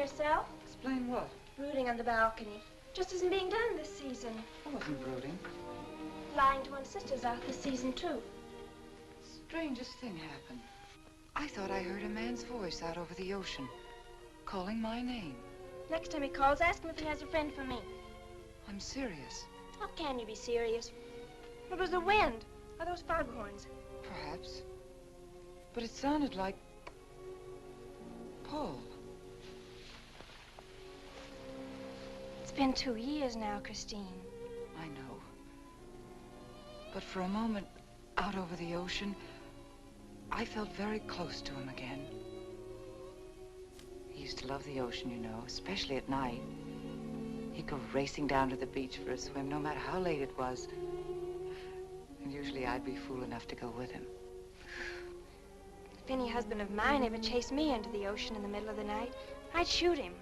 yourself. Explain what? Brooding on the balcony. Just isn't being done this season. I wasn't brooding. Lying to one's sisters out this season, too. Strangest thing happened. I thought I heard a man's voice out over the ocean, calling my name. Next time he calls, ask him if he has a friend for me. I'm serious. How can you be serious? It was the wind, or those foghorns. Perhaps. But it sounded like Paul. It's been 2 years now, Christine. I know. But for a moment, out over the ocean, I felt very close to him again. He used to love the ocean, you know, especially at night. He'd go racing down to the beach for a swim, no matter how late it was. And usually I'd be fool enough to go with him. If any husband of mine ever chased me into the ocean in the middle of the night, I'd shoot him.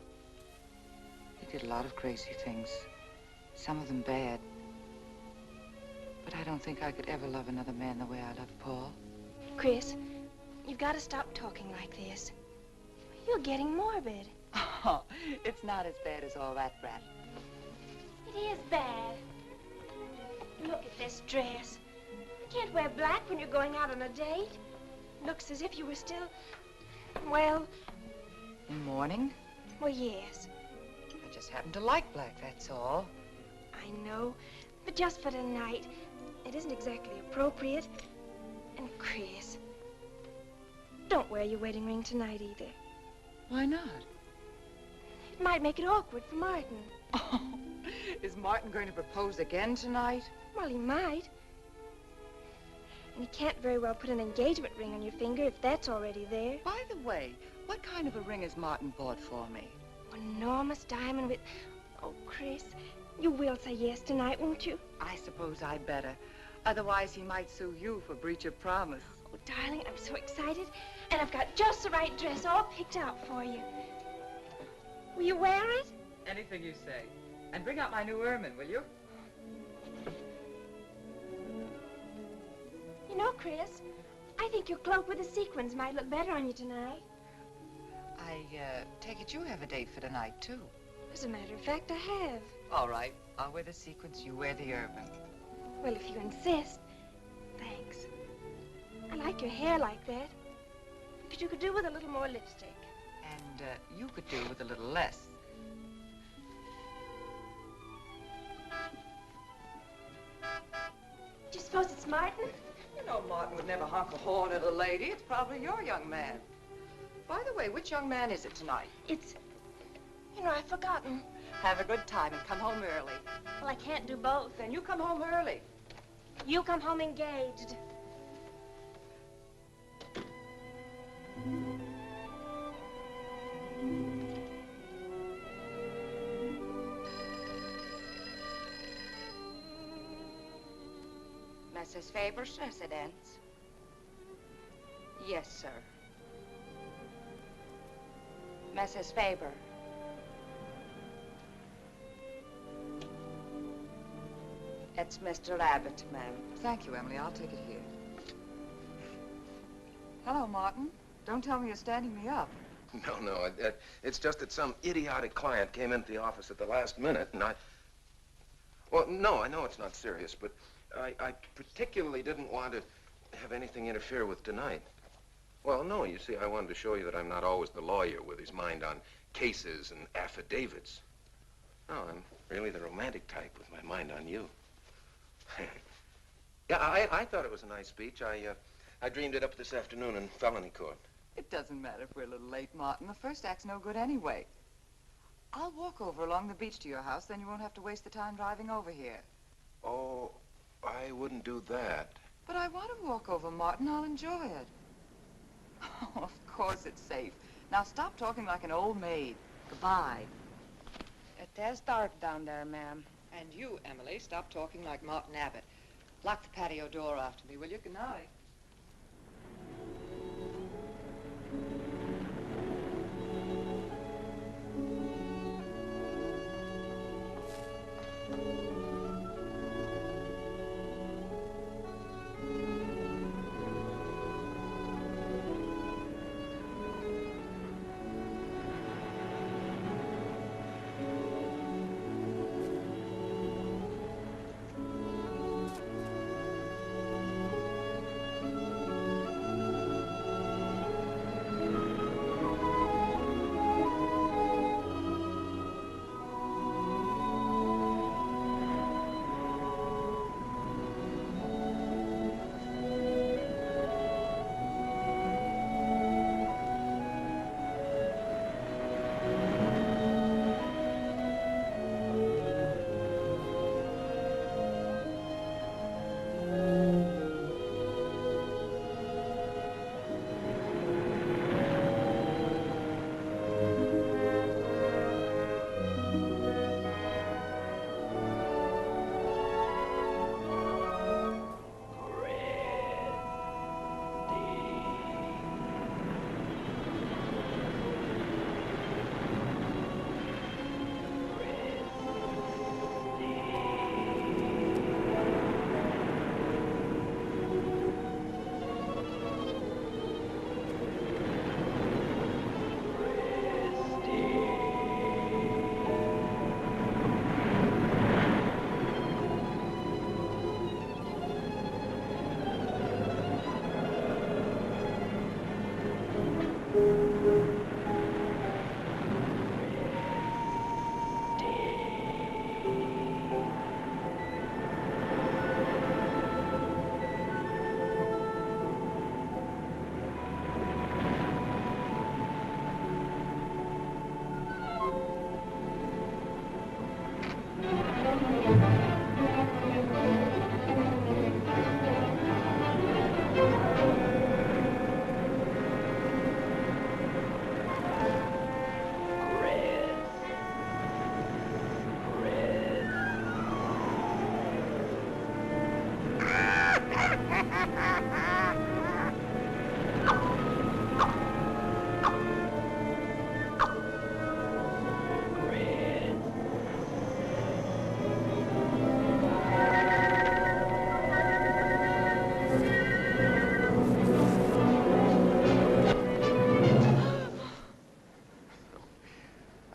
He did a lot of crazy things, some of them bad. But I don't think I could ever love another man the way I love Paul. Chris, you've got to stop talking like this. You're getting morbid. Oh, it's not as bad as all that, Brat. It is bad. Look at this dress. You can't wear black when you're going out on a date. Looks as if you were still, well... In mourning? Well, yes. I just happen to like black, that's all. I know, but just for tonight, it isn't exactly appropriate. And Chris, don't wear your wedding ring tonight either. Why not? It might make it awkward for Martin. Oh, is Martin going to propose again tonight? Well, he might. And he can't very well put an engagement ring on your finger if that's already there. By the way, what kind of a ring has Martin bought for me? An enormous diamond with... Oh, Chris, you will say yes tonight, won't you? I suppose I'd better. Otherwise, he might sue you for breach of promise. Oh, darling, I'm so excited. And I've got just the right dress all picked out for you. Will you wear it? Anything you say. And bring out my new ermine, will you? You know, Chris, I think your cloak with the sequins might look better on you tonight. I take it you have a date for tonight, too. As a matter of fact, I have. All right. I'll wear the sequins, you wear the ermine. Well, if you insist. Thanks. I like your hair like that. But you could do with a little more lipstick. And you could do with a little less. Do you suppose it's Martin? You know Martin would never honk a horn at a lady. It's probably your young man. By the way, which young man is it tonight? It's... You know, I've forgotten. Have a good time and come home early. Well, I can't do both. Then you come home early. You come home engaged. Mrs. Faber's residence? Yes, sir. Mrs. Faber. It's Mr. Abbott, ma'am. Thank you, Emily. I'll take it here. Hello, Martin. Don't tell me you're standing me up. No, it's just that some idiotic client came into the office at the last minute, and Well, no, I know it's not serious, but I particularly didn't want to have anything interfere with tonight. Well, no, you see, I wanted to show you that I'm not always the lawyer with his mind on cases and affidavits. No, I'm really the romantic type with my mind on you. Yeah, I thought it was a nice speech. I dreamed it up this afternoon in felony court. It doesn't matter if we're a little late, Martin. The first act's no good anyway. I'll walk over along the beach to your house, then you won't have to waste the time driving over here. Oh, I wouldn't do that. But I want to walk over, Martin. I'll enjoy it. Oh, of course it's safe. Now stop talking like an old maid. Goodbye. It is dark down there, ma'am. And you, Emily, stop talking like Martin Abbott. Lock the patio door after me, will you? Good night. I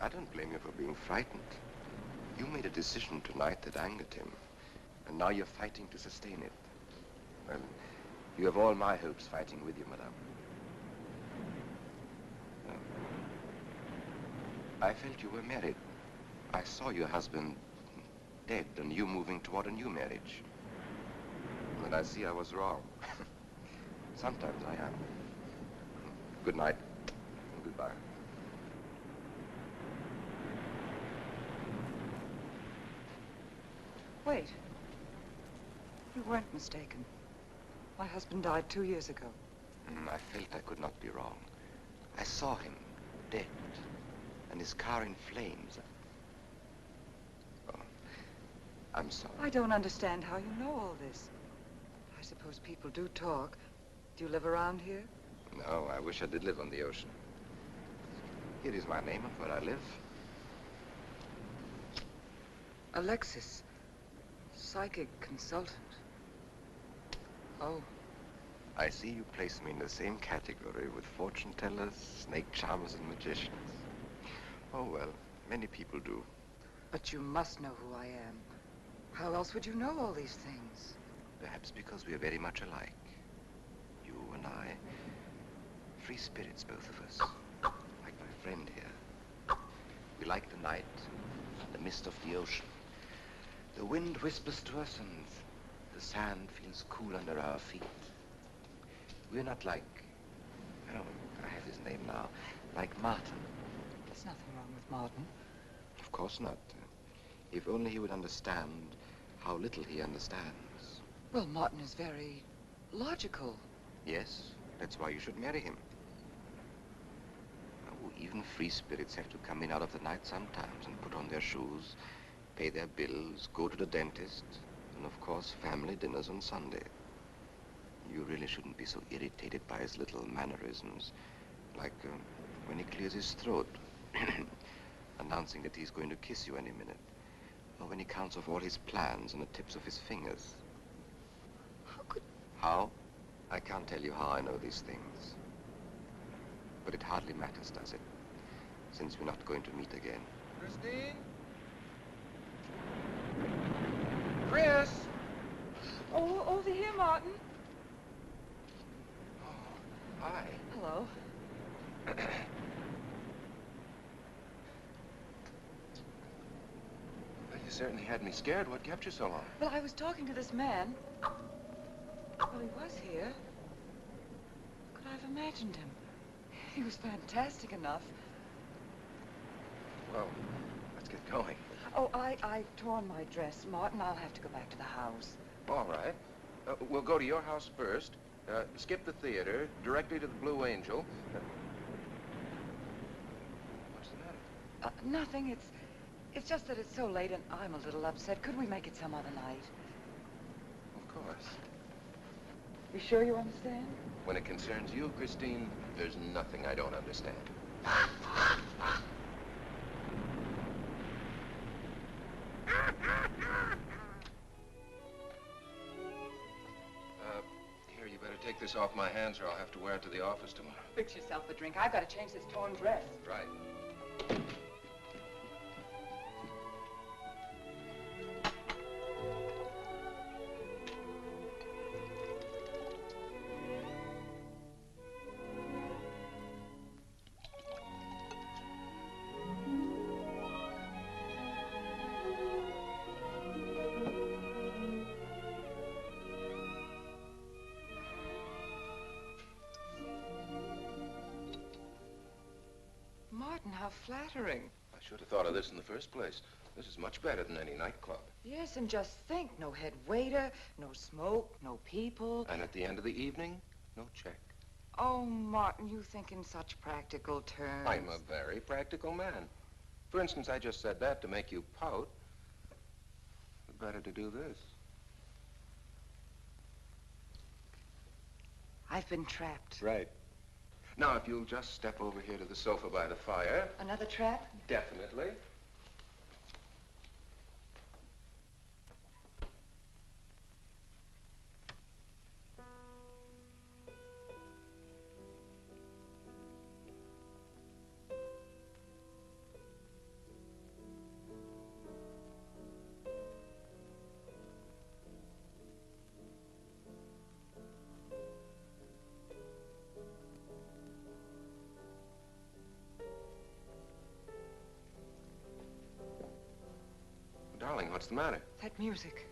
don't blame you for being frightened. You made a decision tonight that angered him, and now you're fighting to sustain it. Well, you have all my hopes fighting with you, madame. I felt you were married. I saw your husband dead and you moving toward a new marriage. And I see I was wrong. Sometimes I am. Good night and goodbye. Wait. You weren't mistaken. My husband died 2 years ago. I felt I could not be wrong. I saw him dead and his car in flames. Oh, I'm sorry. I don't understand how you know all this. I suppose people do talk. Do you live around here? No, I wish I did live on the ocean. Here is my name and where I live. Alexis. Psychic consultant. Oh. I see you place me in the same category with fortune tellers, snake charmers, and magicians. Oh, well, many people do. But you must know who I am. How else would you know all these things? Perhaps because we are very much alike. You and I. Free spirits, both of us. Like my friend here. We like the night, the mist of the ocean. The wind whispers to us and the sand feels cool under our feet. We're not like, oh, I have his name now, like Martin. There's nothing wrong with Martin. Of course not. If only he would understand how little he understands. Well, Martin is very logical. Yes, that's why you should marry him. Oh, even free spirits have to come in out of the night sometimes and put on their shoes, pay their bills, go to the dentist, and of course, family dinners on Sunday. You really shouldn't be so irritated by his little mannerisms, like when he clears his throat, announcing that he's going to kiss you any minute, or when he counts off all his plans on the tips of his fingers. How could... How? I can't tell you how I know these things. But it hardly matters, does it? Since we're not going to meet again. Christine? Chris! Oh, over here, Martin. Hi. Hello. Well, you certainly had me scared. What kept you so long? Well, I was talking to this man. Well, he was here. Could I have imagined him? He was fantastic enough. Well, let's get going. Oh, I've torn my dress. Martin, I'll have to go back to the house. All right. We'll go to your house first. Skip the theater, directly to the Blue Angel. What's the matter? Nothing. It's just that it's so late and I'm a little upset. Could we make it some other night? Of course. You sure you understand? When it concerns you, Christine, there's nothing I don't understand. Here, you better take this off my hands or I'll have to wear it to the office tomorrow. Fix yourself a drink. I've got to change this torn dress. Right. flattering. I should have thought of this in the first place. This is much better than any nightclub. Yes, and just think, no head waiter, no smoke, no people. And at the end of the evening, no check. Oh, Martin, you think in such practical terms. I'm a very practical man. For instance, I just said that to make you pout. Better to do this. I've been trapped. Right. Now, if you'll just step over here to the sofa by the fire. Another trap? Definitely. Darling, what's the matter? That music.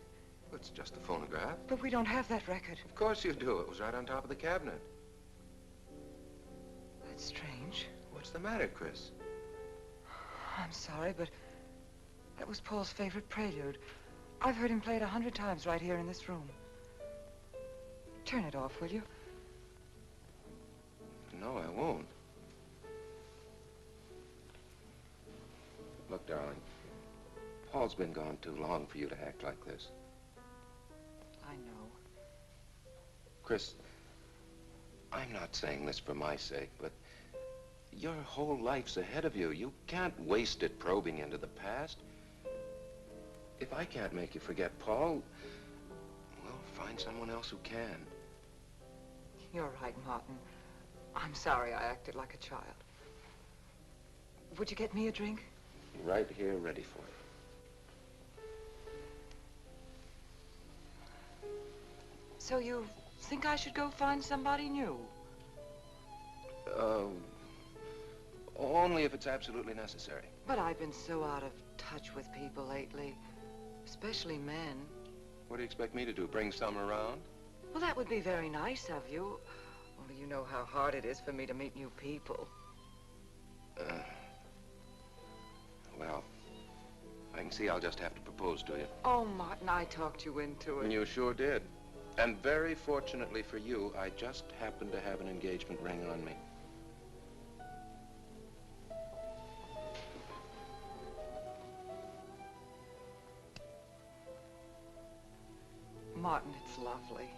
It's just a phonograph. But we don't have that record. Of course you do. It was right on top of the cabinet. That's strange. What's the matter, Chris? I'm sorry, but that was Paul's favorite prelude. I've heard him play it 100 times right here in this room. Turn it off, will you? No, I won't. Look, darling, Paul's been gone too long for you to act like this. I know. Chris, I'm not saying this for my sake, but your whole life's ahead of you. You can't waste it probing into the past. If I can't make you forget Paul, well, find someone else who can. You're right, Martin. I'm sorry I acted like a child. Would you get me a drink? Right here, ready for you. So you think I should go find somebody new? Only if it's absolutely necessary. But I've been so out of touch with people lately, especially men. What do you expect me to do, bring some around? Well, that would be very nice of you. Only you know how hard it is for me to meet new people. Well, I can see I'll just have to propose to you. Oh, Martin, I talked you into it. And you sure did. And very fortunately for you, I just happened to have an engagement ring on me. Martin, it's lovely.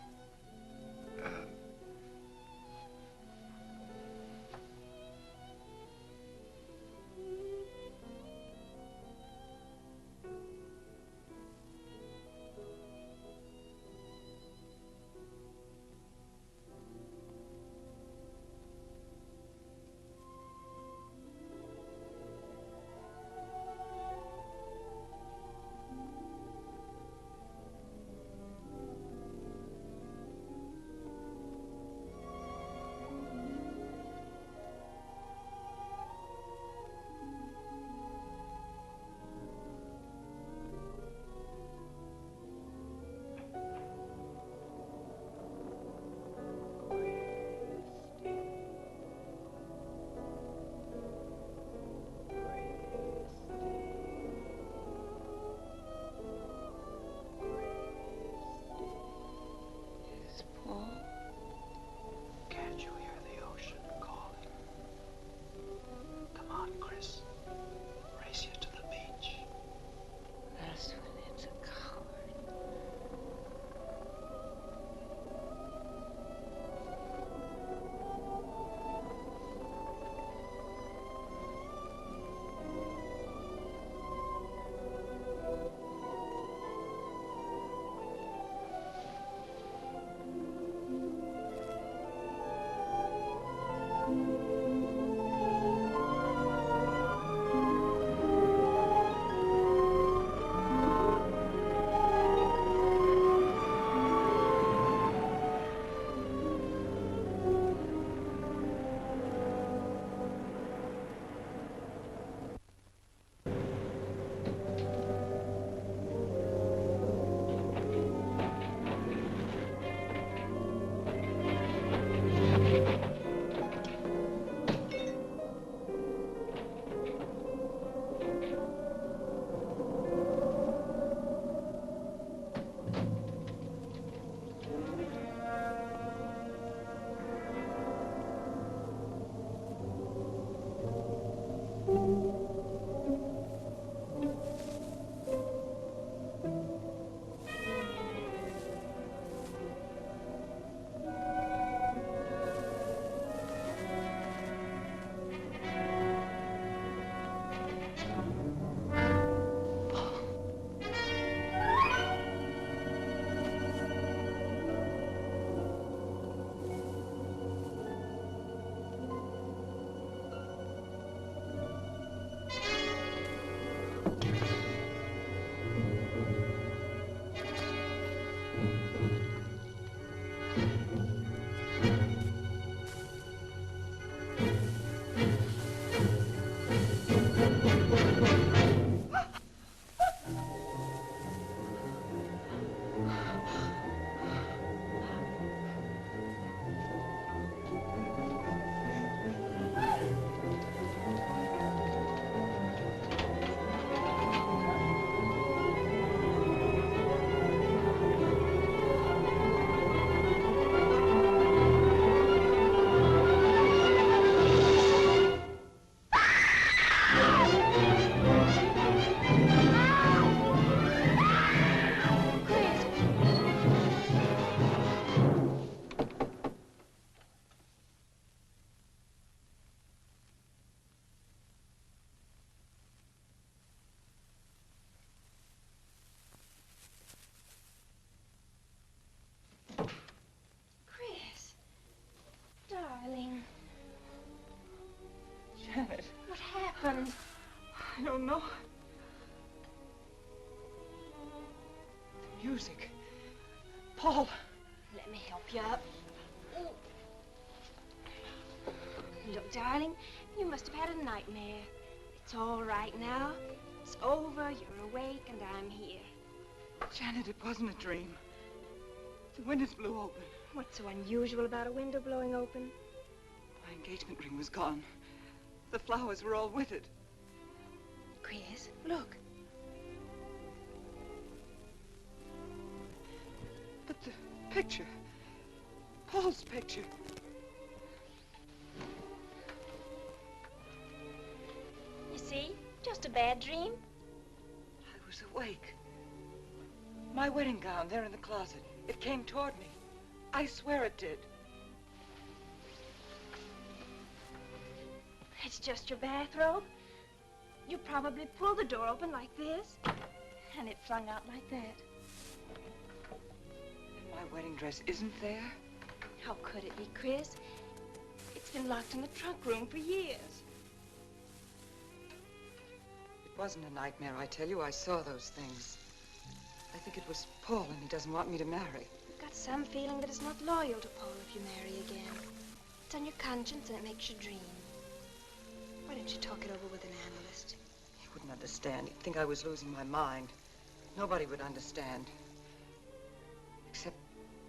happened? I don't know. The music. Paul. Let me help you up. Look, darling, you must have had a nightmare. It's all right now. It's over, you're awake, and I'm here. Janet, it wasn't a dream. The windows blew open. What's so unusual about a window blowing open? My engagement ring was gone. The flowers were all with it. Chris, look. But the picture. Paul's picture. You see? Just a bad dream. I was awake. My wedding gown there in the closet. It came toward me. I swear it did. It's just your bathrobe. You probably pulled the door open like this, and it flung out like that. And my wedding dress isn't there? How could it be, Chris? It's been locked in the trunk room for years. It wasn't a nightmare, I tell you. I saw those things. I think it was Paul, and he doesn't want me to marry. I've got some feeling that it's not loyal to Paul if you marry again. It's on your conscience and it makes you dream. Why don't you talk it over with an analyst? He wouldn't understand. He'd think I was losing my mind. Nobody would understand. Except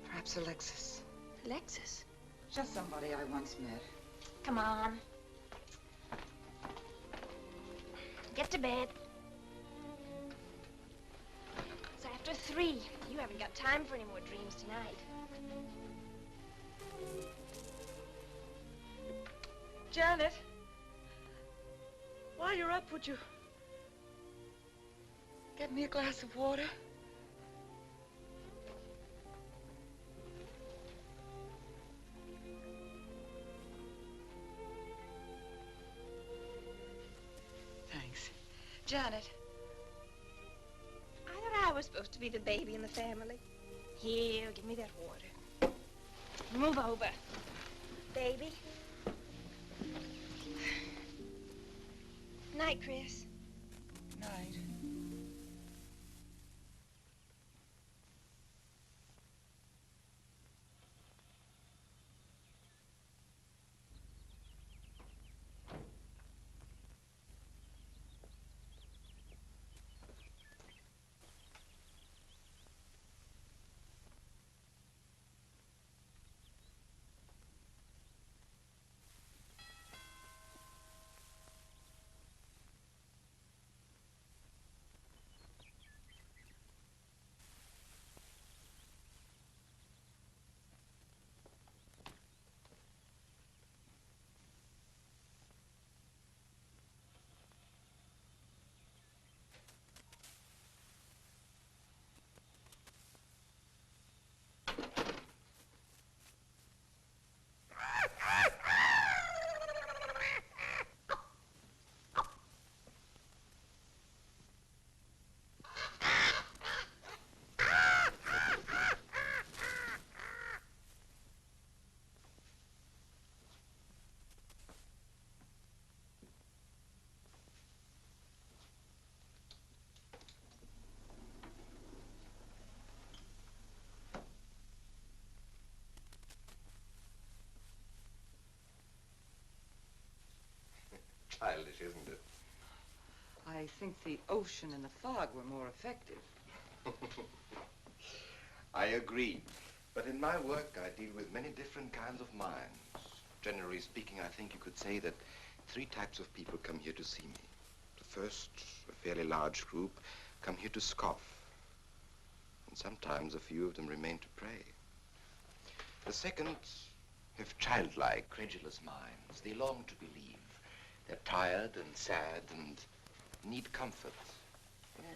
perhaps Alexis. Alexis? Just somebody I once met. Come on. Get to bed. It's after 3. You haven't got time for any more dreams tonight. Janet, while you're up, would you get me a glass of water? Thanks. Janet. I thought I was supposed to be the baby in the family. Here, give me that water. Move over. Baby. Night, Chris. Night. Childish, isn't it? I think the ocean and the fog were more effective. I agree. But in my work, I deal with many different kinds of minds. Generally speaking, I think you could say that 3 types of people come here to see me. The first, a fairly large group, come here to scoff. And sometimes a few of them remain to pray. The second have childlike, credulous minds. They long to believe. They're tired and sad and need comfort. And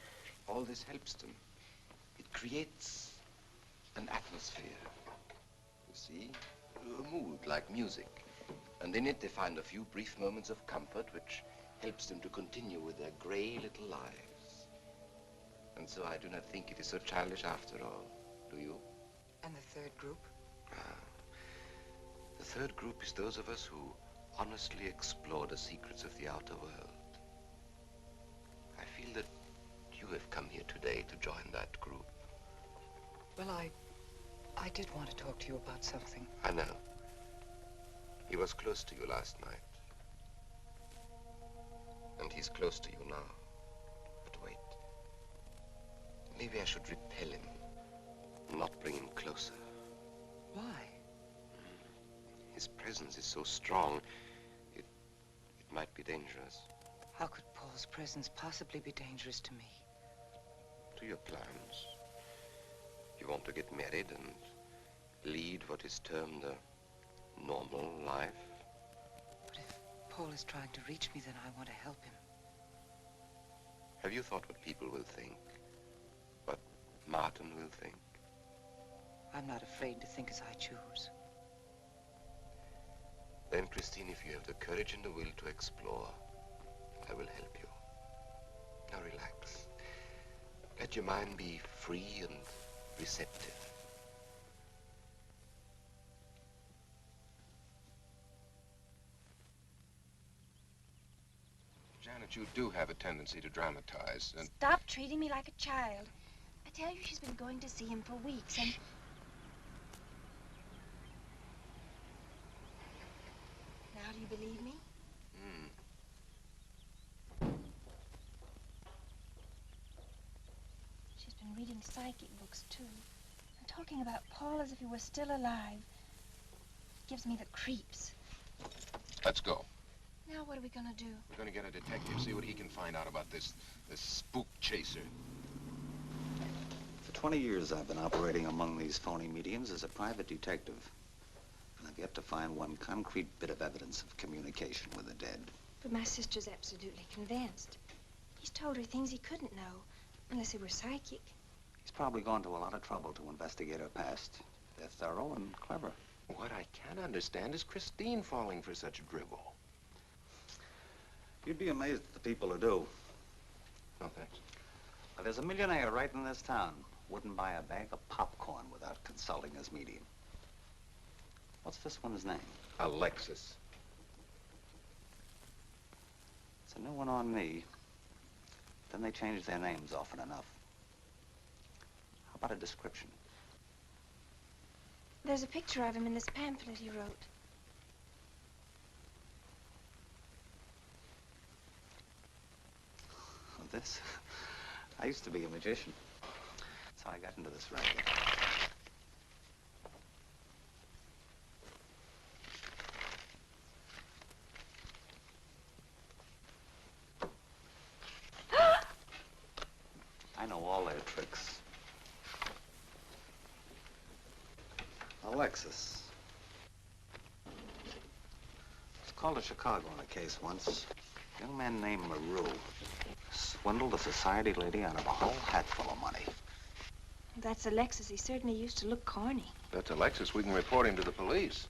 all this helps them. It creates an atmosphere. You see? A mood like music. And in it they find a few brief moments of comfort which helps them to continue with their gray little lives. And so I do not think it is so childish after all. Do you? And the third group? The third group is those of us who honestly explore the secrets of the outer world. have come here today to join that group? Well, I did want to talk to you about something. I know. He was close to you last night. And he's close to you now. But wait. Maybe I should repel him, not bring him closer. Why? His presence is so strong, it might be dangerous. How could Paul's presence possibly be dangerous to me? To your plans. You want to get married and lead what is termed a normal life. But if Paul is trying to reach me, then I want to help him. Have you thought what people will think? What Martin will think? I'm not afraid to think as I choose. Then, Christine, if you have the courage and the will to explore, I will help you. Now relax. Let your mind be free and receptive. Janet, you do have a tendency to dramatize, and... Stop treating me like a child. I tell you, she's been going to see him for weeks, and... Now do you believe me? She's been reading psychic books, too. And talking about Paul as if he were still alive. It gives me the creeps. Let's go. Now what are we gonna do? We're gonna get a detective, see what he can find out about this spook chaser. For 20 years, I've been operating among these phony mediums as a private detective. And I've yet to find one concrete bit of evidence of communication with the dead. But my sister's absolutely convinced. He's told her things he couldn't know, unless he were psychic. He's probably gone to a lot of trouble to investigate her past. They're thorough and clever. What I can't understand is Christine falling for such drivel. You'd be amazed at the people who do. No, thanks. Well, there's a millionaire right in this town. Wouldn't buy a bag of popcorn without consulting his medium. What's this one's name? Alexis. It's a new one on me. Then they change their names often enough. How about a description? There's a picture of him in this pamphlet he wrote. This? I used to be a magician. That's how I got into this racket. I know all their tricks. Alexis. I was called to Chicago on a case once. A young man named Maru swindled a society lady out of a whole hatful of money. That's Alexis. He certainly used to look corny. That's Alexis. We can report him to the police.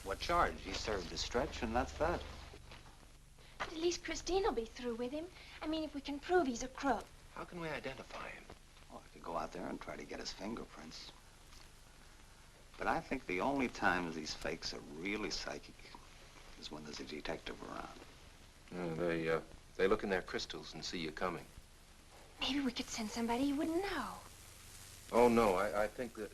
What charge? He served his stretch, and that's that. But at least Christine will be through with him. I mean, if we can prove he's a crook. How can we identify him? Well, I could go out there and try to get his fingerprints. But I think the only times these fakes are really psychic is when there's a detective around. They look in their crystals and see you coming. Maybe we could send somebody you wouldn't know. Oh, no, I think that...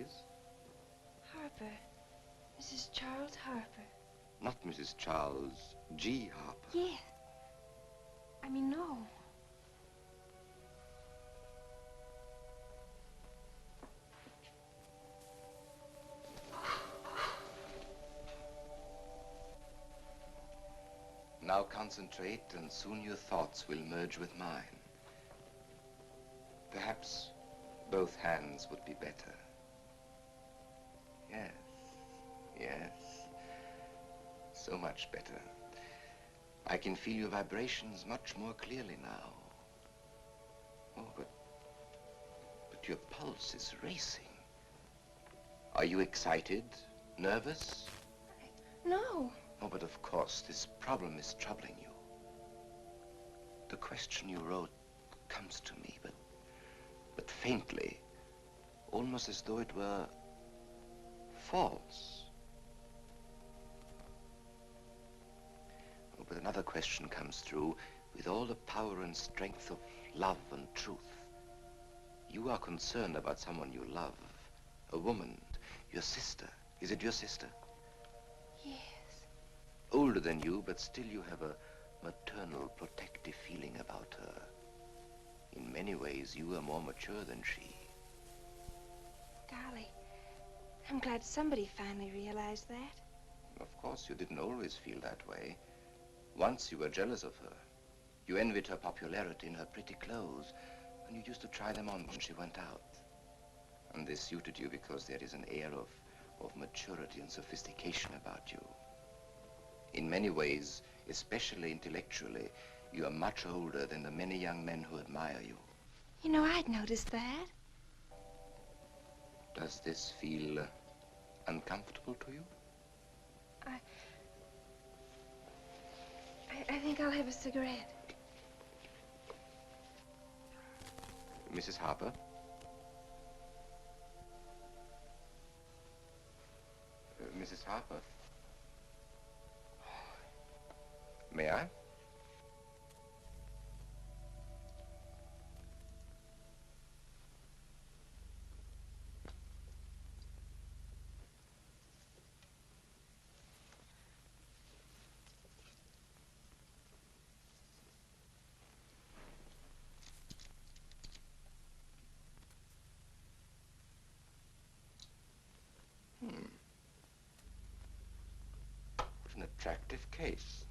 please? Harper. Mrs. Charles Harper. Not Mrs. Charles G. Harper. Yeah. I mean, no. Now concentrate, and soon your thoughts will merge with mine. Perhaps both hands would be better. Yes, yes. So much better. I can feel your vibrations much more clearly now. Oh, but your pulse is racing. Are you excited? Nervous? No. Oh, but of course, this problem is troubling you. The question you wrote comes to me, but faintly, almost as though it were false. Oh, but another question comes through with all the power and strength of love and truth. You are concerned about someone you love, a woman, your sister. Is it your sister? Yes. Older than you, but still you have a maternal, protective feeling about her. In many ways, you are more mature than she. Golly, I'm glad somebody finally realized that. Of course, you didn't always feel that way. Once you were jealous of her. You envied her popularity in her pretty clothes, and you used to try them on when she went out. And they suited you because there is an air of maturity and sophistication about you. In many ways, especially intellectually, you are much older than the many young men who admire you. You know, I'd noticed that. Does this feel uncomfortable to you? I think I'll have a cigarette. Mrs. Harper? Mrs. Harper? May I? What an attractive case.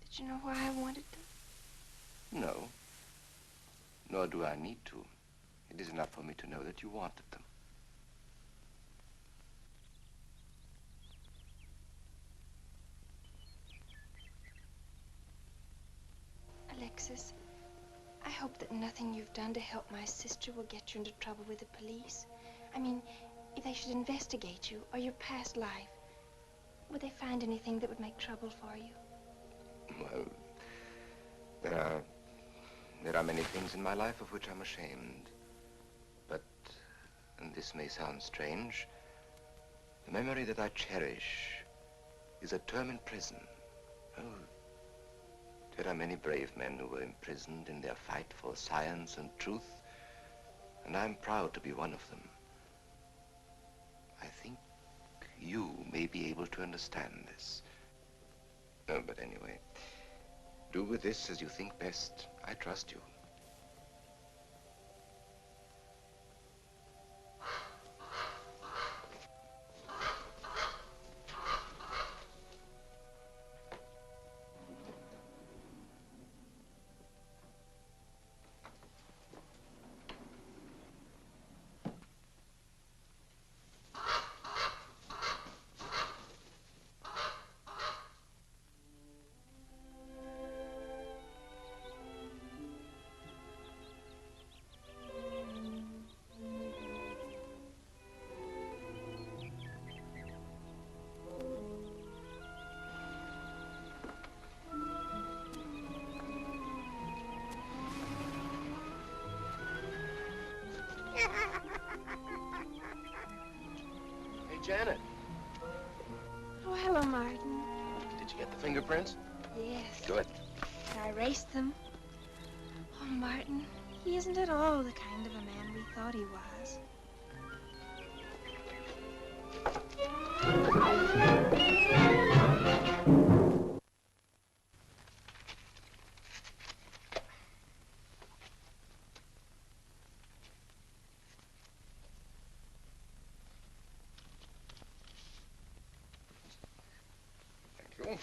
Did you know why I wanted them? No. Nor do I need to. It is enough for me to know that you wanted them. Alexis, I hope that nothing you've done to help my sister will get you into trouble with the police. I mean, if they should investigate you or your past life, would they find anything that would make trouble for you? Well, there are many things in my life of which I'm ashamed. But, and this may sound strange, the memory that I cherish is a term in prison. Oh, there are many brave men who were imprisoned in their fight for science and truth, and I'm proud to be one of them. I think you may be able to understand this. But anyway, do with this as you think best. I trust you. Janet. Oh, hello, Martin. Did you get the fingerprints? Yes. Good. I erased them. Oh, Martin, he isn't at all the kind of a man we thought he was. Thank you.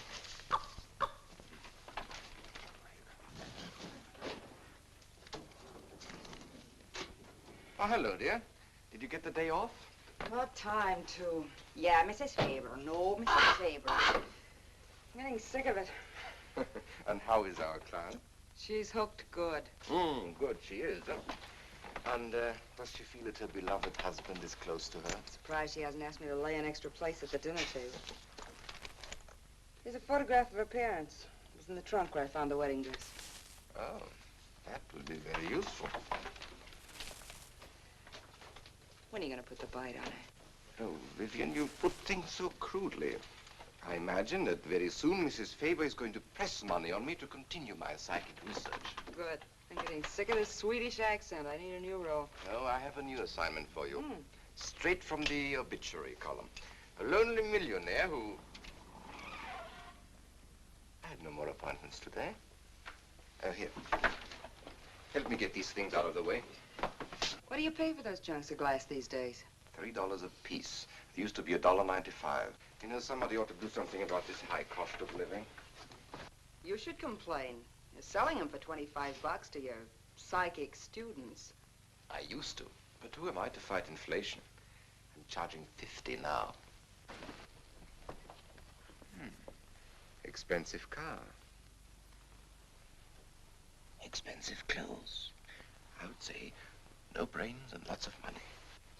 Oh, hello, dear. Did you get the day off? What time to? Yeah, Mrs. Faber. No, Mrs. Faber. I'm getting sick of it. And how is our client? She's hooked good. Good, she is. And does she feel that her beloved husband is close to her? Surprised she hasn't asked me to lay an extra place at the dinner table. Here's a photograph of her parents. It was in the trunk where I found the wedding dress. Oh, that will be very useful. When are you going to put the bite on it? Oh, Vivian, you put things so crudely. I imagine that very soon Mrs. Faber is going to press money on me to continue my psychic research. Good. I'm getting sick of this Swedish accent. I need a new role. Oh, I have a new assignment for you. Straight from the obituary column. A lonely millionaire who... I had no more appointments today. Here. Help me get these things out of the way. What do you pay for those chunks of glass these days? $3 a piece. It used to be $1.95. You know, somebody ought to do something about this high cost of living. You should complain. You're selling them for 25 bucks to your psychic students. I used to. But who am I to fight inflation? I'm charging 50 now. Expensive car. Expensive clothes. I would say no brains and lots of money.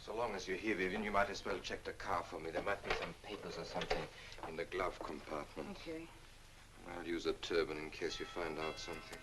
So long as you're here, Vivian, you might as well check the car for me. There might be some papers or something in the glove compartment. Okay. I'll use a turban in case you find out something.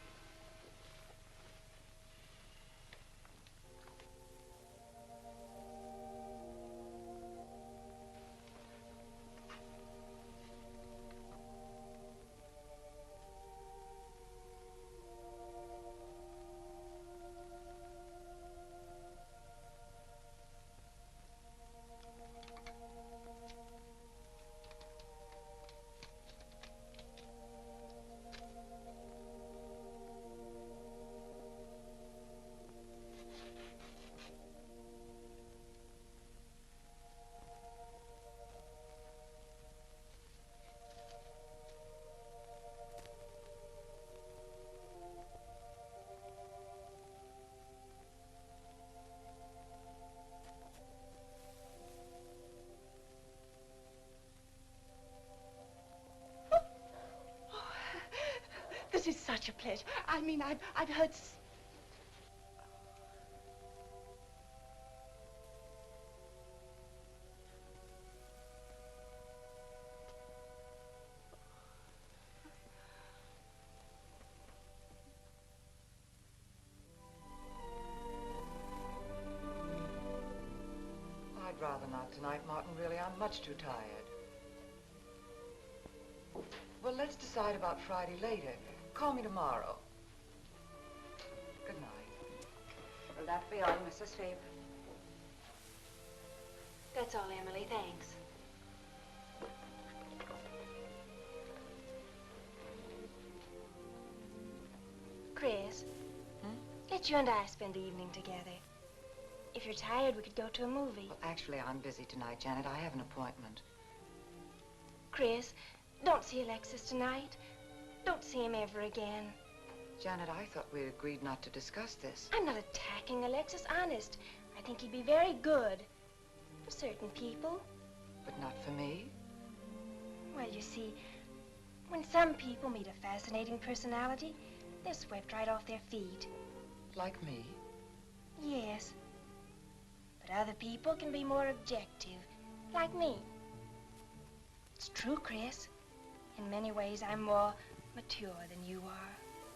This is such a pleasure. I mean, I've heard... I'd rather not tonight, Martin, really. I'm much too tired. Well, let's decide about Friday later. Call me tomorrow. Good night. Will that be all, Mrs. Faber? That's all, Emily. Thanks. Chris, let you and I spend the evening together. If you're tired, we could go to a movie. Well, actually, I'm busy tonight, Janet. I have an appointment. Chris, don't see Alexis tonight. Don't see him ever again. Janet, I thought we agreed not to discuss this. I'm not attacking Alexis, honest. I think he'd be very good for certain people. But not for me? Well, you see, when some people meet a fascinating personality, they're swept right off their feet. Like me? Yes. But other people can be more objective, like me. It's true, Chris. In many ways, I'm more mature than you are.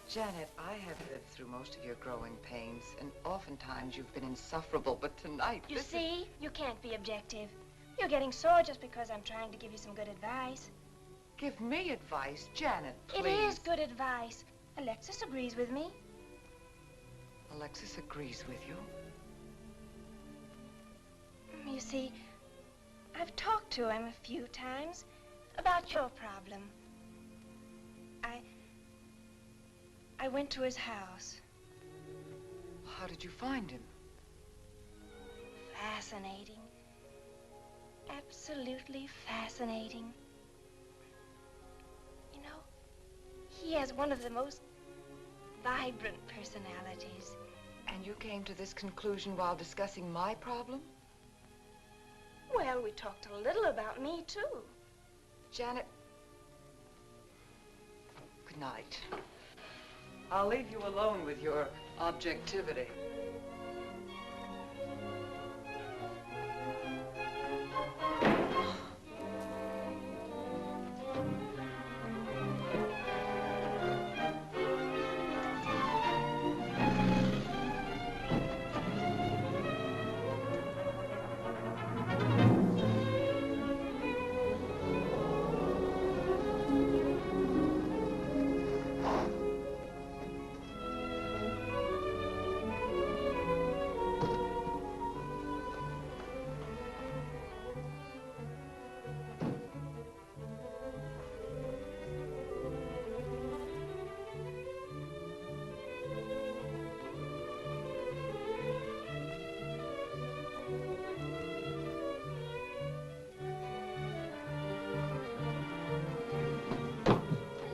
Janet, I have lived through most of your growing pains, and oftentimes you've been insufferable, but tonight, You see, you can't be objective. You're getting sore just because I'm trying to give you some good advice. Give me advice, Janet, please. It is good advice. Alexis agrees with me. Alexis agrees with you? You see, I've talked to him a few times about your problem. I went to his house. How did you find him? Fascinating. Absolutely fascinating. You know, he has one of the most vibrant personalities. And you came to this conclusion while discussing my problem? Well, we talked a little about me, too. Janet, good night. I'll leave you alone with your objectivity.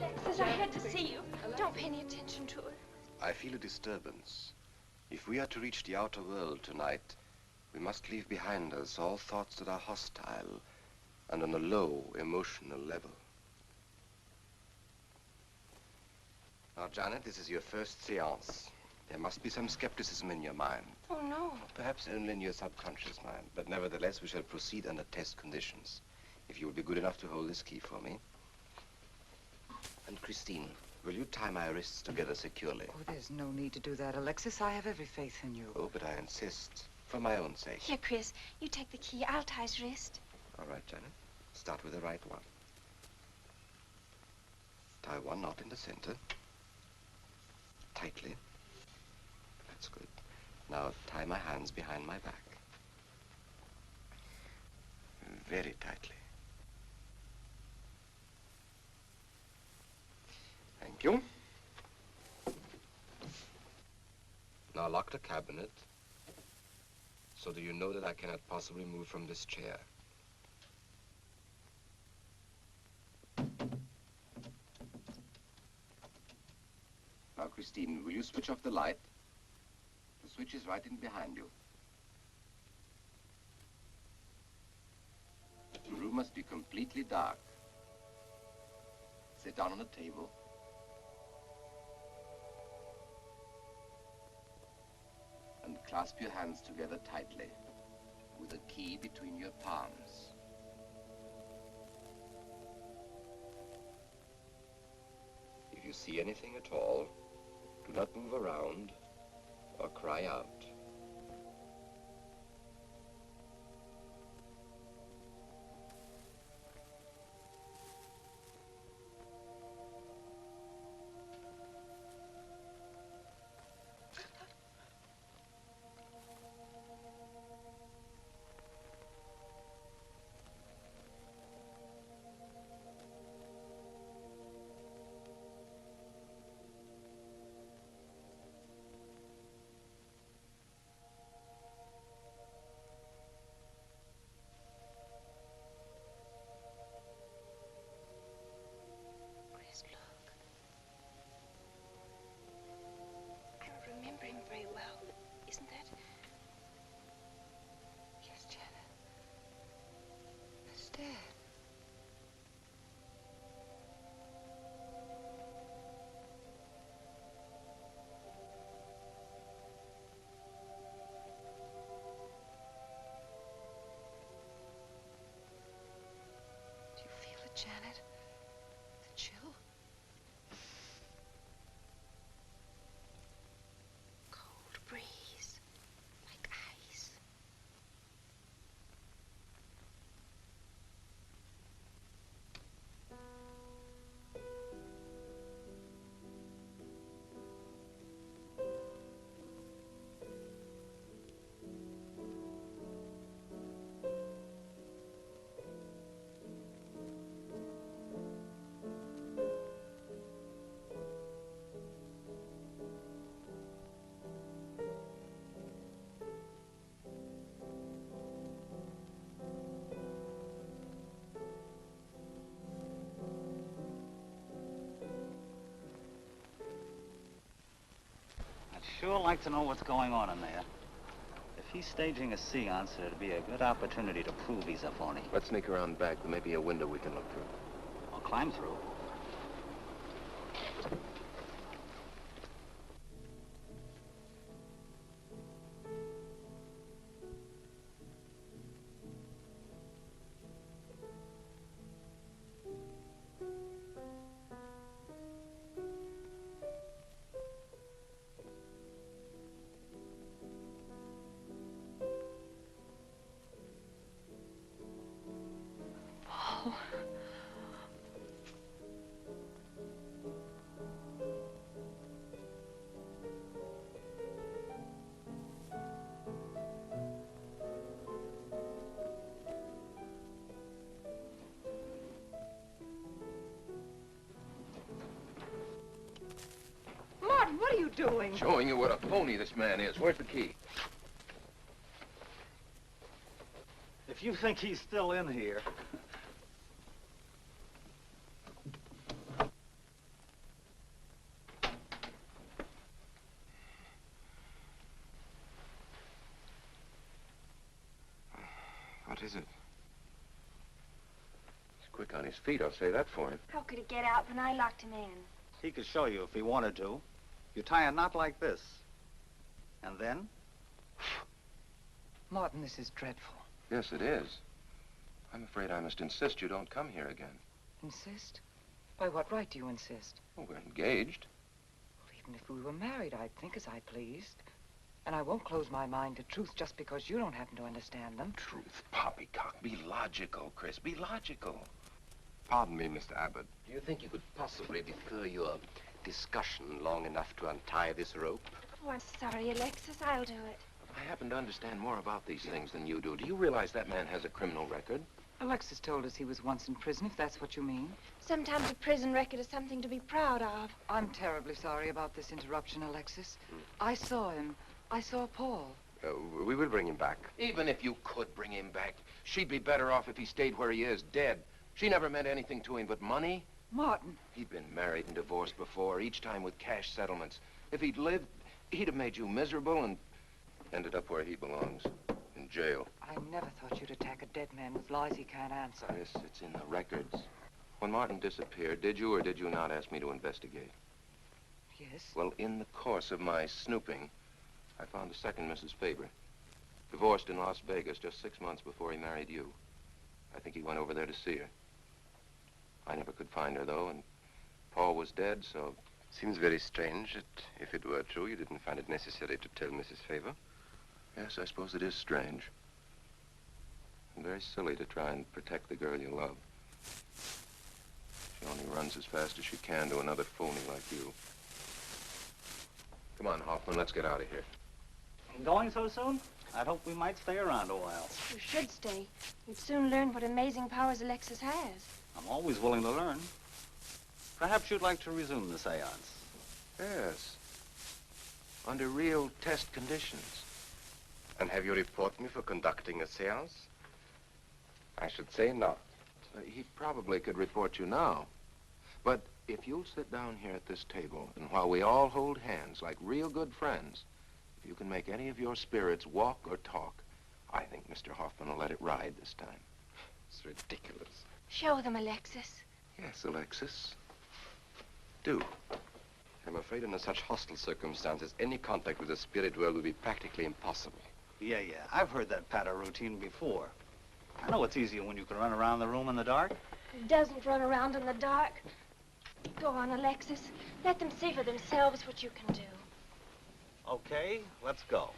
Alexis, I had to see you. Don't pay any attention to her. I feel a disturbance. If we are to reach the outer world tonight, we must leave behind us all thoughts that are hostile and on a low emotional level. Now, Janet, this is your first seance. There must be some skepticism in your mind. Oh, no. Perhaps only in your subconscious mind, but nevertheless, we shall proceed under test conditions. If you will be good enough to hold this key for me. And Christine, will you tie my wrists together securely? Oh, there's no need to do that, Alexis. I have every faith in you. Oh, but I insist, for my own sake. Here, Chris, you take the key. I'll tie his wrist. All right, Janet. Start with the right one. Tie one knot in the center. Tightly. That's good. Now tie my hands behind my back. Very tightly. Thank you. Now lock the cabinet so that you know that I cannot possibly move from this chair. Now, Christine, will you switch off the light? The switch is right in behind you. The room must be completely dark. Sit down on the table. And clasp your hands together tightly, with a key between your palms. If you see anything at all, do not move around or cry out. sure like to know what's going on in there. If he's staging a seance, it'd be a good opportunity to prove he's a phony. Let's sneak around back. There may be a window we can look through. I'll climb through. Martin, what are you doing? Showing you what a phony this man is. Where's the key? If you think he's still in here... What is it? He's quick on his feet, I'll say that for him. How could he get out when I locked him in? He could show you if he wanted to. You tie a knot like this. And then? Martin, this is dreadful. Yes, it is. I'm afraid I must insist you don't come here again. Insist? By what right do you insist? Well, we're engaged. Well, even if we were married, I'd think as I pleased. And I won't close my mind to truth just because you don't happen to understand them. Truth, poppycock. Be logical, Chris. Be logical. Pardon me, Mr. Abbott. Do you think you could possibly defer your discussion long enough to untie this rope? Oh, I'm sorry, Alexis. I'll do it. I happen to understand more about these things than you do. Do you realize that man has a criminal record? Alexis told us he was once in prison, if that's what you mean. Sometimes a prison record is something to be proud of. I'm terribly sorry about this interruption, Alexis. I saw him. I saw Paul. We will bring him back. Even if you could bring him back, she'd be better off if he stayed where he is, dead. She never meant anything to him but money. Martin. He'd been married and divorced before, each time with cash settlements. If he'd lived, he'd have made you miserable and ended up where he belongs, in jail. I never thought you'd attack a dead man with lies he can't answer. Yes, it's in the records. When Martin disappeared, did you or did you not ask me to investigate? Yes. Well, in the course of my snooping, I found a second Mrs. Faber, divorced in Las Vegas just 6 months before he married you. I think he went over there to see her. I never could find her, though, and Paul was dead, so... Seems very strange that if it were true, you didn't find it necessary to tell Mrs. Faber. Yes, I suppose it is strange. And very silly to try and protect the girl you love. She only runs as fast as she can to another phony like you. Come on, Hoffman, let's get out of here. Going so soon? I'd hope we might stay around a while. You should stay. You'd soon learn what amazing powers Alexis has. I'm always willing to learn. Perhaps you'd like to resume the seance. Yes. Under real test conditions. And have you report me for conducting a seance? I should say not. He probably could report you now. But if you'll sit down here at this table, and while we all hold hands like real good friends, if you can make any of your spirits walk or talk, I think Mr. Hoffman will let it ride this time. It's ridiculous. Show them, Alexis. Yes, Alexis. Do. I'm afraid under such hostile circumstances, any contact with the spirit world would be practically impossible. Yeah. I've heard that patter routine before. I know it's easier when you can run around the room in the dark. Who doesn't run around in the dark? Go on, Alexis. Let them see for themselves what you can do. Okay, let's go.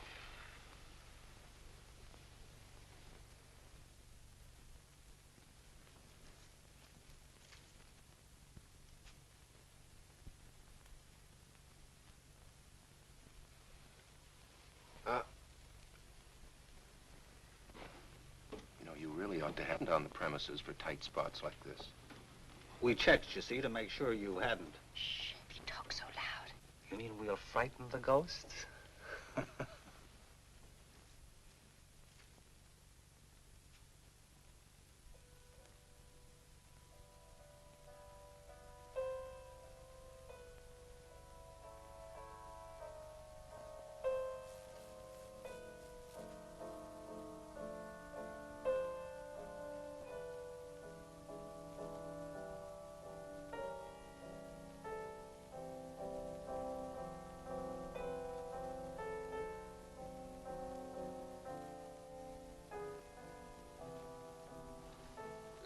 You really ought to have on the premises for tight spots like this. We checked, you see, to make sure you hadn't. Shh, you talk so loud. You mean we'll frighten the ghosts?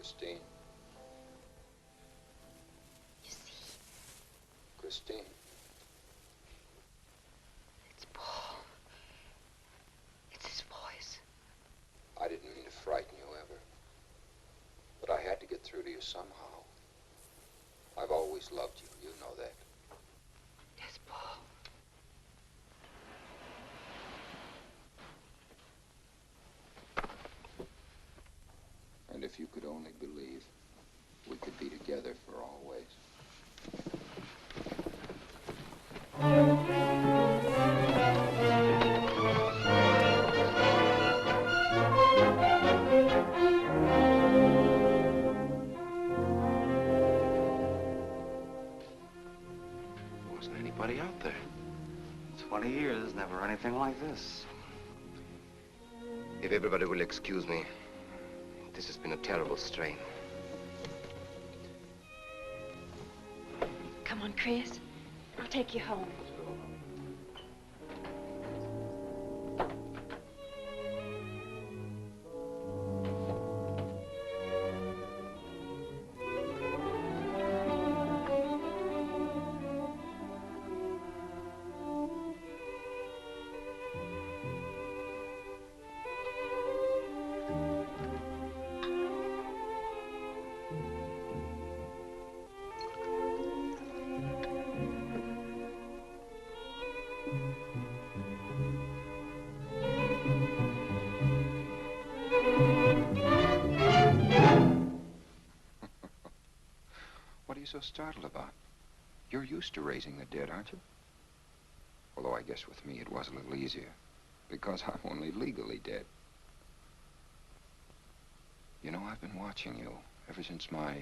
Christine. You see, Christine. it's Paul. It's his voice. I didn't mean to frighten you ever. But I had to get through to you somehow. I've always loved you. You know that. Yes, Paul. And if you could only believe, we could be together for always. Wasn't anybody out there. 20 years, never anything like this. If everybody will excuse me, this has been a terrible strain. Come on, Chris. I'll take you home. What are you so startled about? You're used to raising the dead, aren't you? Although I guess with me it was a little easier, because I'm only legally dead. You know, I've been watching you ever since my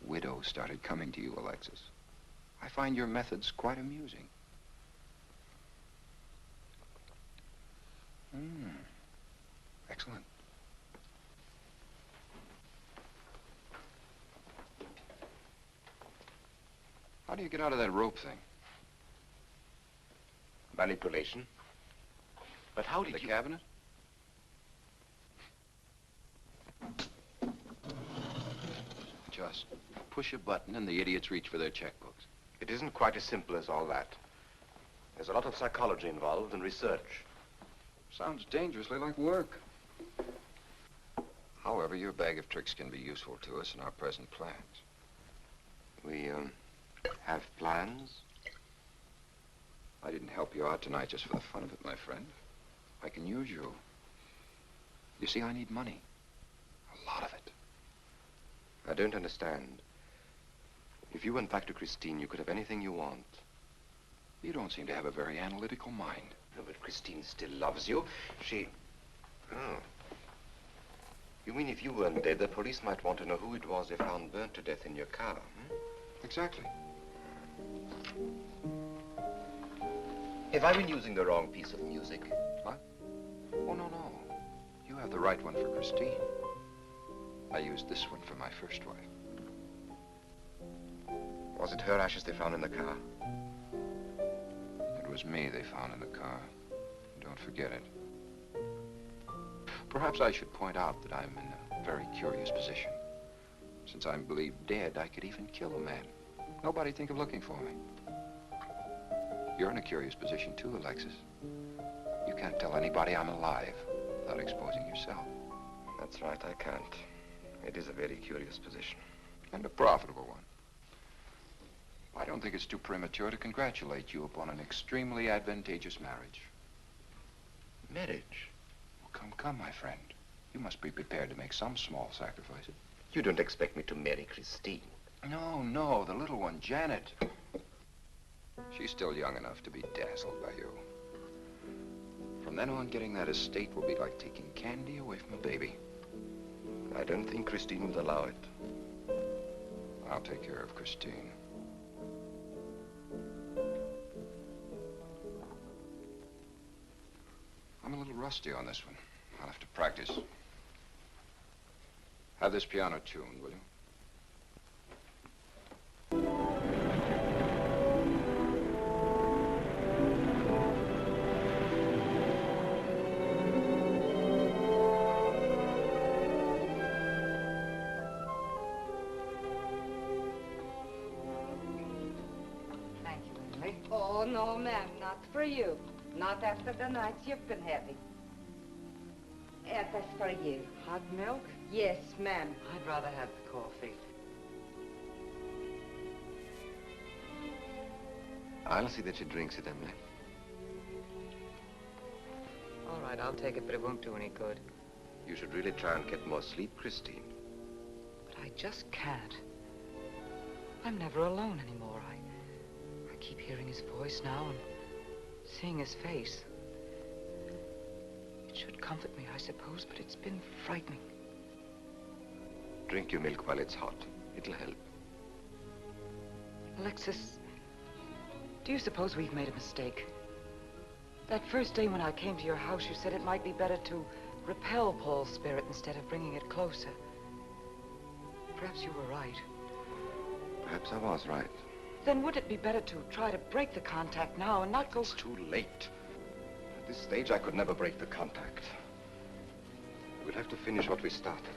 widow started coming to you, Alexis. I find your methods quite amusing. Excellent. How do you get out of that rope thing? Manipulation. But how did The you... cabinet? Just push a button and the idiots reach for their checkbooks. It isn't quite as simple as all that. There's a lot of psychology involved and research. Sounds dangerously like work. However, your bag of tricks can be useful to us in our present plans. We, have plans? I didn't help you out tonight just for the fun of it, my friend. I can use you. You see, I need money. A lot of it. I don't understand. If you went back to Christine, you could have anything you want. You don't seem to have a very analytical mind. No, but Christine still loves you. She... Oh. You mean if you weren't dead, the police might want to know who it was they found burnt to death in your car, hmm? Exactly. Have I been using the wrong piece of music? What? Oh, no, no. You have the right one for Christine. I used this one for my first wife. Was it her ashes they found in the car? It was me they found in the car. Don't forget it. Perhaps I should point out that I'm in a very curious position. Since I'm believed dead, I could even kill a man. Nobody'd think of looking for me. You're in a curious position too, Alexis. You can't tell anybody I'm alive without exposing yourself. That's right, I can't. It is a very curious position. And a profitable one. I don't think it's too premature to congratulate you upon an extremely advantageous marriage. Marriage? Well, come, my friend. You must be prepared to make some small sacrifices. You don't expect me to marry Christine? No, the little one, Janet. She's still young enough to be dazzled by you. From then on, getting that estate will be like taking candy away from a baby. I don't think Christine would allow it. I'll take care of Christine. I'm a little rusty on this one. I'll have to practice. Have this piano tuned, will you? Oh, no, ma'am, not for you. Not after the night you've been having. That's for you. Hot milk? Yes, ma'am. I'd rather have the coffee. I'll see that she drinks it, Emily. All right, I'll take it, but it won't do any good. You should really try and get more sleep, Christine. But I just can't. I'm never alone anymore. I keep hearing his voice now and seeing his face. It should comfort me, I suppose, but it's been frightening. Drink your milk while it's hot. It'll help. Alexis, do you suppose we've made a mistake? That first day when I came to your house, you said it might be better to repel Paul's spirit instead of bringing it closer. Perhaps you were right. Perhaps I was right. Then would it be better to try to break the contact now and not go... It's too late. At this stage, I could never break the contact. We'll have to finish what we started.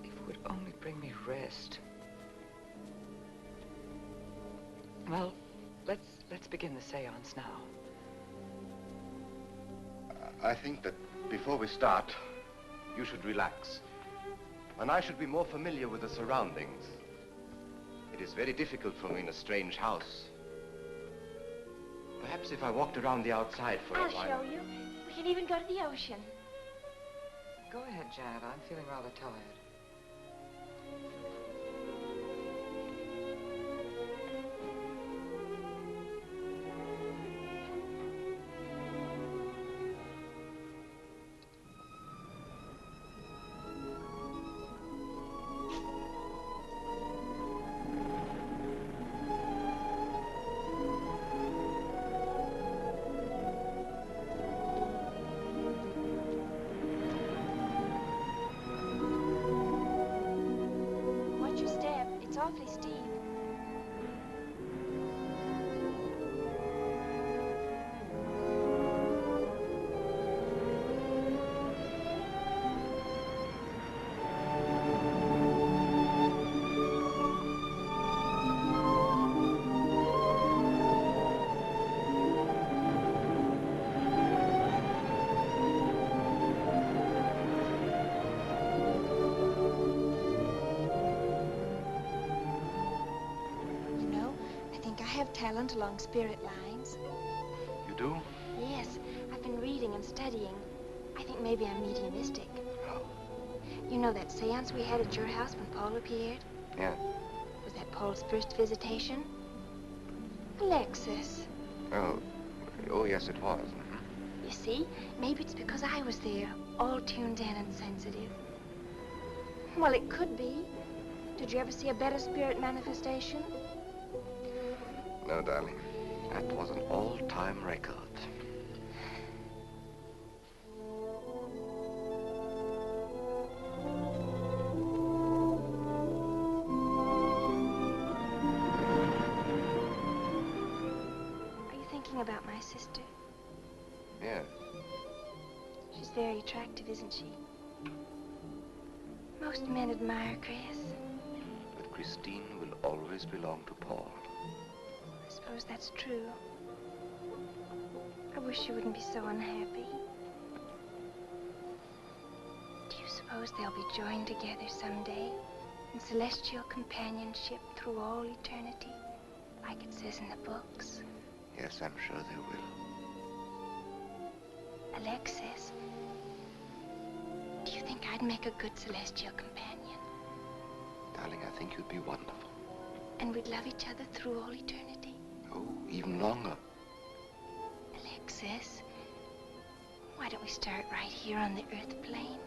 If it would only bring me rest. Well, let's begin the seance now. I think that before we start, you should relax. And I should be more familiar with the surroundings. It is very difficult for me in a strange house. Perhaps if I walked around the outside for a while... I'll show you. We can even go to the ocean. Go ahead, Janet. I'm feeling rather tired. Watch your step. It's awfully steep. You know, I think I have talent along spirit lines. You do? Yes, I've been reading and studying. I think maybe I'm mediumistic. Oh. You know that seance we had at your house when Paul appeared? Yeah. Was that Paul's first visitation? Alexis. Oh, yes, it was. Mhm. You see, maybe it's because I was there, all tuned in and sensitive. Well, it could be. Did you ever see a better spirit manifestation? No, darling. That was an all-time record. Are you thinking about my sister? Yeah. She's very attractive, isn't she? Most men admire Chris. But Christine will always belong to Paul. I suppose that's true. I wish she wouldn't be so unhappy. Do you suppose they'll be joined together someday in celestial companionship through all eternity, like it says in the books? Yes, I'm sure they will. Alexis, do you think I'd make a good celestial companion? Darling, I think you'd be wonderful. And we'd love each other through all eternity? Oh, even longer. Alexis, why don't we start right here on the earth plane?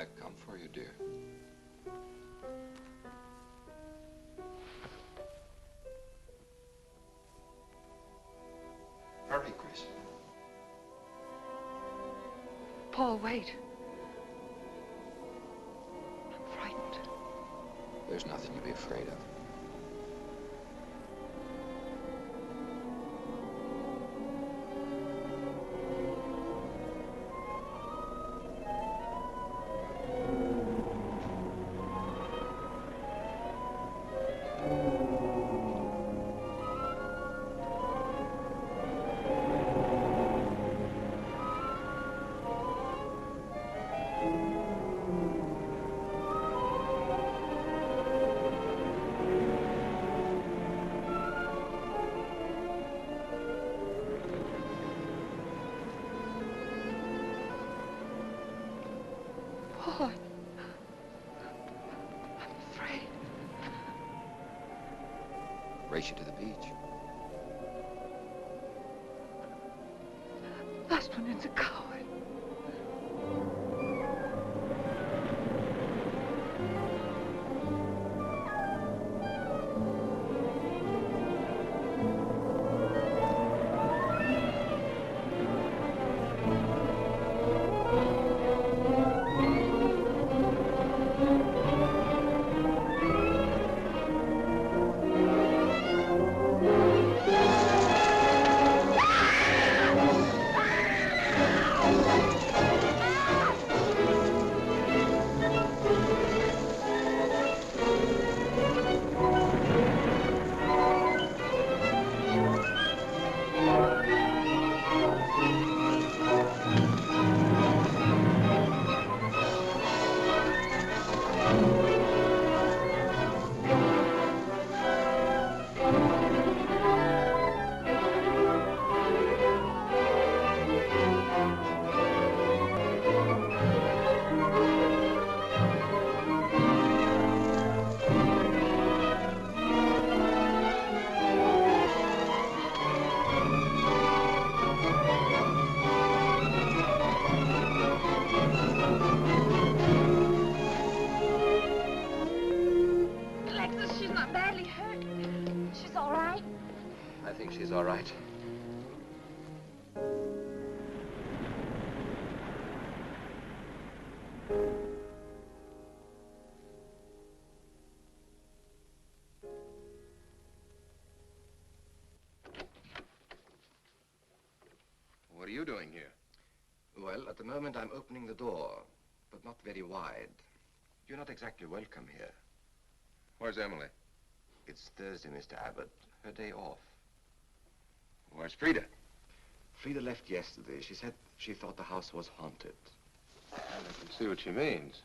I've come for you, dear. Hurry, Chris. Paul, wait. I'm frightened. There's nothing to be afraid of. Paul, I'm afraid. Race you to the beach. Last one is a coward. Alexis, she's not badly hurt. She's all right. I think she's all right. What are you doing here? Well, at the moment I'm opening the door, but not very wide. You're not exactly welcome here. Where's Emily? It's Thursday, Mr. Abbott. Her day off. Where's Frida? Frida left yesterday. She said she thought the house was haunted. I can see what she means.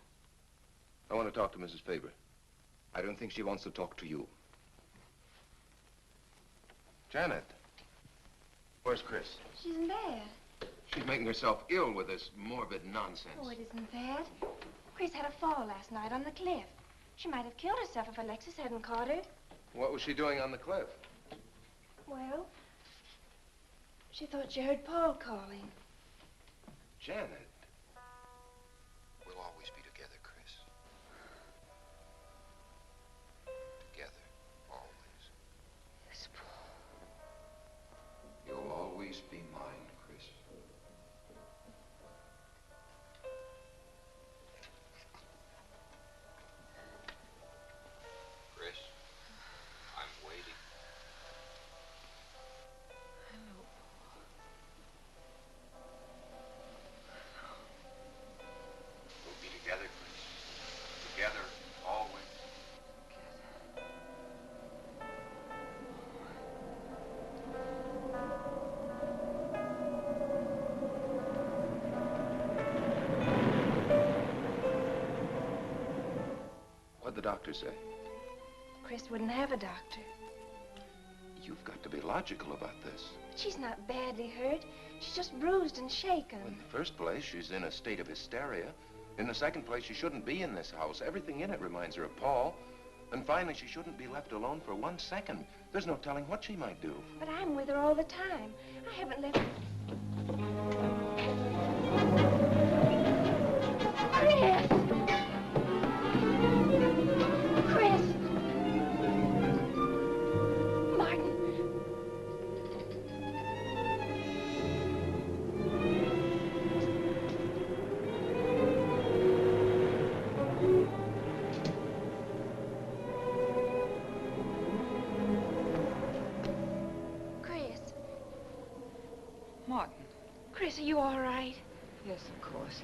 I want to talk to Mrs. Faber. I don't think she wants to talk to you. Janet. Where's Chris? She's in bed. She's making herself ill with this morbid nonsense. Oh, it isn't that. Chris had a fall last night on the cliff. She might have killed herself if Alexis hadn't caught her. What was she doing on the cliff? Well, she thought she heard Paul calling. Janet. We'll always be together, Chris. Together, always. Yes, Paul. You'll always be mine, Chris. Chris, I'm waiting. I know. We'll be together, Chris. Together, always. What'd the doctor say? Chris wouldn't have a doctor. You've got to be logical about this. But she's not badly hurt. She's just bruised and shaken. In the first place, she's in a state of hysteria. In the second place, she shouldn't be in this house. Everything in it reminds her of Paul. And finally, she shouldn't be left alone for 1 second. There's no telling what she might do. But I'm with her all the time. I haven't left... Chris! Martin. Chris, are you all right? Yes, of course.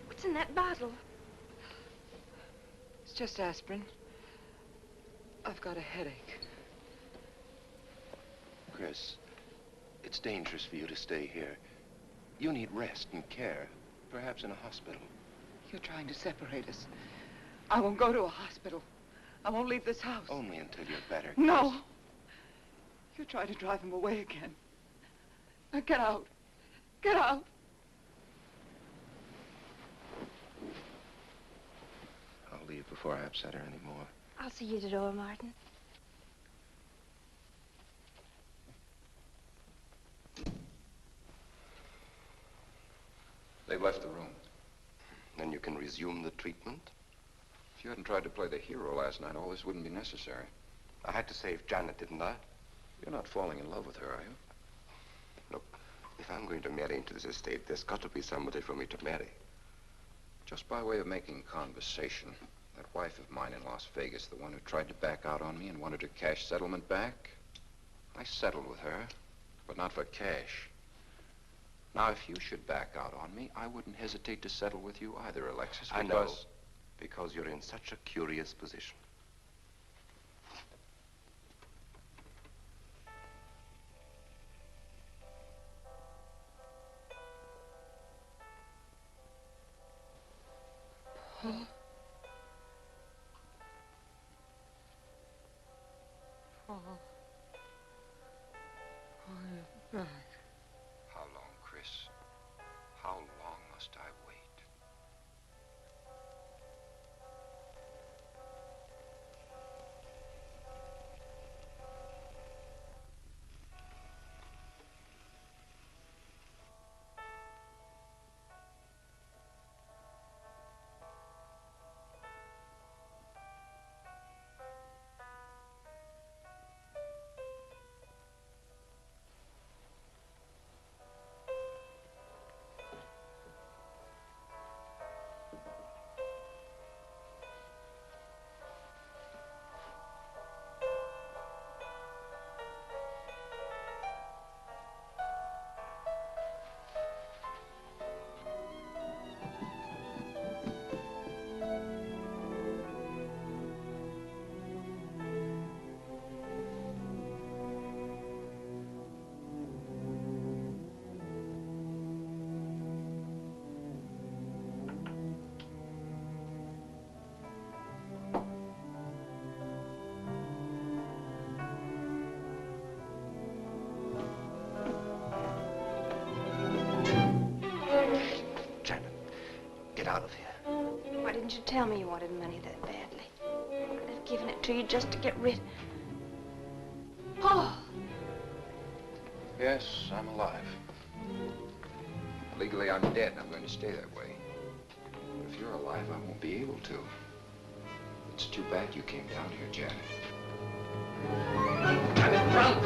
What's in that bottle? It's just aspirin. I've got a headache. Chris, it's dangerous for you to stay here. You need rest and care, perhaps in a hospital. You're trying to separate us. I won't go to a hospital. I won't leave this house. Only until you're better, Chris. No. You're trying to drive him away again. Now get out. Get out. I'll leave before I upset her anymore. I'll see you at the door, Martin. They've left the room. Then you can resume the treatment? If you hadn't tried to play the hero last night, all this wouldn't be necessary. I had to save Janet, didn't I? You're not falling in love with her, are you? Look, if I'm going to marry into this estate, there's got to be somebody for me to marry. Just by way of making conversation, that wife of mine in Las Vegas, the one who tried to back out on me and wanted her cash settlement back, I settled with her, but not for cash. Now, if you should back out on me, I wouldn't hesitate to settle with you either, Alexis, I because... know, because you're in such a curious position. Paul. Paul. Paul, you're back. How long, Chris? How long must I wait? Out of here. Why didn't you tell me you wanted money that badly? I could have given it to you just to get rid... Paul! Yes, I'm alive. Legally, I'm dead, and I'm going to stay that way. But if you're alive, I won't be able to. It's too bad you came down here, Janet. Janet, run!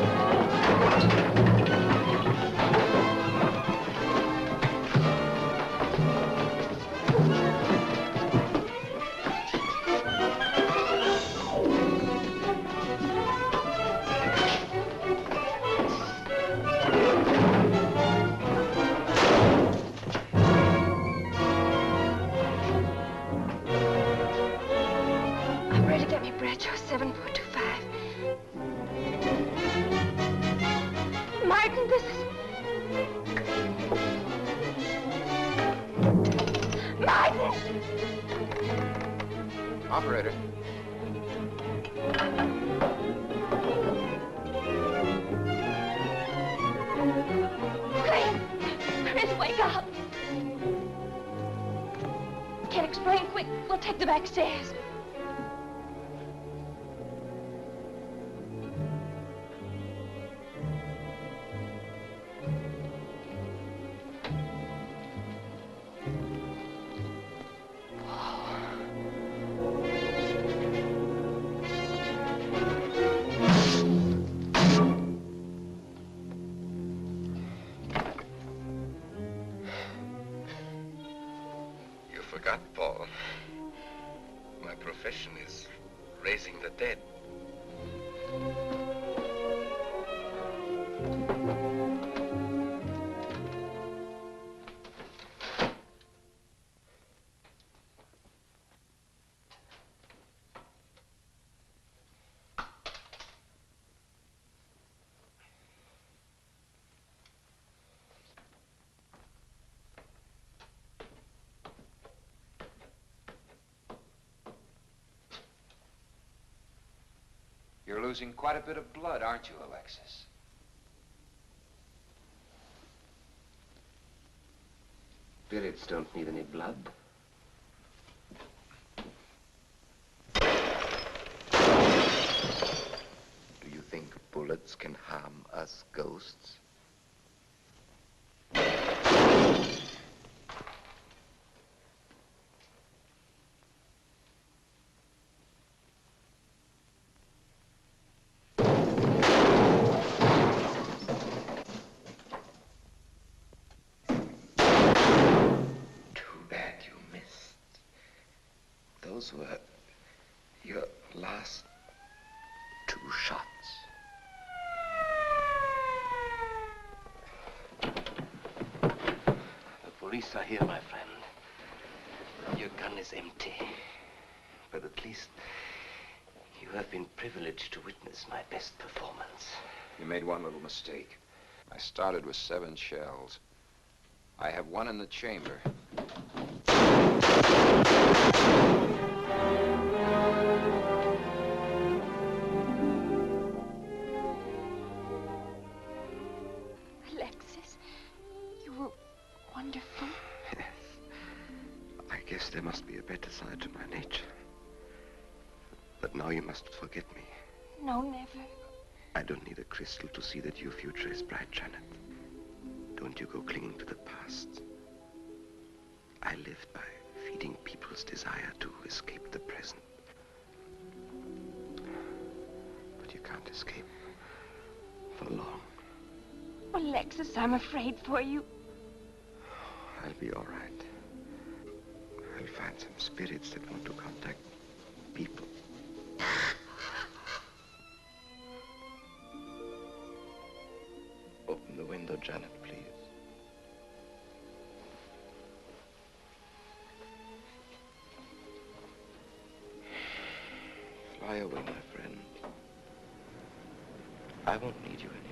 Operator. Chris, wake up. Can't explain. Quick, we'll take the back stairs. Forgot, Paul. My profession is raising the dead. losing quite a bit of blood, aren't you, Alexis? Spirits don't need any blood. Do you think bullets can harm us ghosts? Those were your last 2 shots. The police are here, my friend. Your gun is empty. But at least you have been privileged to witness my best performance. You made one little mistake. I started with 7 shells. I have 1 in the chamber. Alexis, you were wonderful. Yes. I guess there must be a better side to my nature. But now you must forget me. No, never. I don't need a crystal to see that your future is bright, Janet. Don't you go clinging to the past. I lived by feeding people's desire to escape the present. But you can't escape for long. Oh, Alexis, I'm afraid for you. I'll be all right. I'll find some spirits that want to contact people. Open the window, Janet, please. Fly away, my friend. I won't need you anymore.